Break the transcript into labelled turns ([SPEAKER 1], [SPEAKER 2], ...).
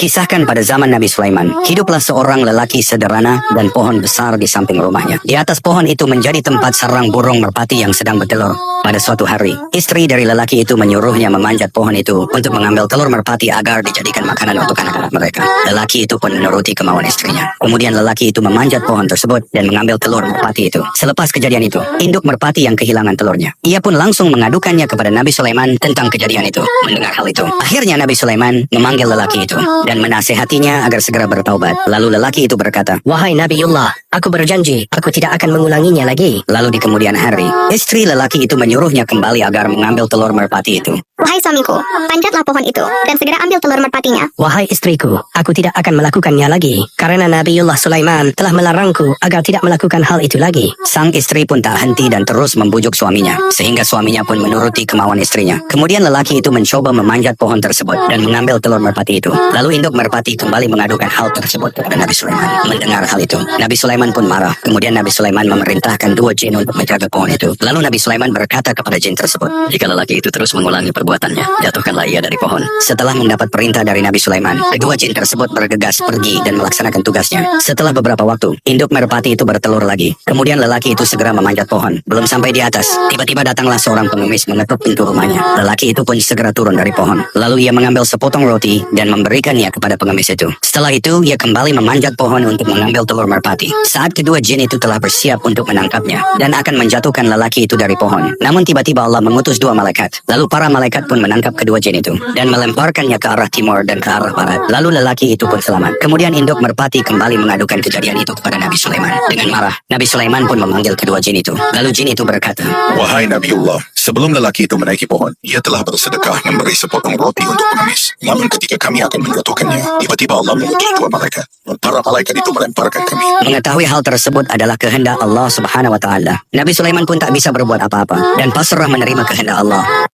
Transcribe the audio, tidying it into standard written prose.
[SPEAKER 1] Dikisahkan pada zaman Nabi Sulaiman, hiduplah seorang lelaki sederhana dan pohon besar di samping rumahnya. Di atas pohon itu menjadi tempat sarang burung merpati yang sedang bertelur. Pada suatu hari, istri dari lelaki itu menyuruhnya memanjat pohon itu untuk mengambil telur merpati agar dijadikan makanan untuk anak-anak mereka. Lelaki itu pun menuruti kemauan istrinya. Kemudian lelaki itu memanjat pohon tersebut dan mengambil telur merpati itu. Selepas kejadian itu, induk merpati yang kehilangan telurnya. Ia pun langsung mengadukannya kepada Nabi Sulaiman tentang kejadian itu. Mendengar hal itu, akhirnya Nabi Sulaiman memanggil lelaki itu dan menasehatinya agar segera bertaubat. Lalu lelaki itu berkata,
[SPEAKER 2] "Wahai Nabiullah, aku berjanji aku tidak akan mengulanginya lagi."
[SPEAKER 1] lalu di kemudian hari, istri lelaki itu menyuruhnya kembali agar mengambil telur merpati itu.
[SPEAKER 3] Wahai suamiku, panjatlah pohon itu dan segera ambil telur merpatinya.
[SPEAKER 2] "Wahai istriku, aku tidak akan melakukannya lagi, karena Nabiullah Sulaiman telah melarangku agar tidak melakukan hal itu lagi."
[SPEAKER 1] Sang istri pun tak henti dan terus membujuk suaminya, sehingga suaminya pun menuruti kemauan istrinya. Kemudian lelaki itu mencoba memanjat pohon tersebut dan mengambil telur merpati itu. Lalu induk merpati kembali mengadukan hal tersebut kepada Nabi Sulaiman. Mendengar hal itu, Nabi Sulaiman pun marah. Kemudian Nabi Sulaiman memerintahkan 2 jin untuk menjaga pohon itu. Lalu Nabi Sulaiman berkata kepada jin tersebut, "Jika lelaki itu terus mengulangi perbuatannya, jatuhkanlah ia dari pohon." Setelah mendapat perintah dari Nabi Sulaiman, kedua jin tersebut bergegas pergi dan melaksanakan tugasnya. Setelah beberapa waktu, induk merpati itu bertelur lagi. Kemudian lelaki itu segera memanjat pohon. Belum sampai di atas, tiba-tiba datanglah seorang pengemis mengetuk pintu rumahnya. Lelaki itu pun segera turun dari pohon. Lalu ia mengambil sepotong roti dan memberikannya kepada pengemis itu. Setelah itu, ia kembali memanjat pohon untuk mengambil telur merpati. Saat kedua jin itu telah bersiap untuk menangkapnya dan akan menjatuhkan lelaki itu dari pohon. Namun tiba-tiba Allah mengutus 2 malaikat. Lalu para malaikat pun menangkap kedua jin itu dan melemparkannya ke arah timur dan ke arah barat. Lalu lelaki itu pun selamat. Kemudian induk merpati kembali mengadukan kejadian itu kepada Nabi Sulaiman. Dengan marah, Nabi Sulaiman pun memanggil kedua jin itu. Lalu jin itu berkata,
[SPEAKER 4] "Wahai Nabiullah, sebelum lelaki itu menaiki pohon, ia telah bersedekah memberi sepotong roti untuk pengemis. Namun ketika kami akan menjatuhkannya, tiba-tiba Allah mengutus 2 malaikat. Dan para malaikat itu melemparkan kami."
[SPEAKER 1] Mengetahui hal tersebut adalah kehendak Allah Subhanahu wa Ta'ala. Nabi Sulaiman pun tak bisa berbuat apa-apa dan pasrah menerima kehendak Allah.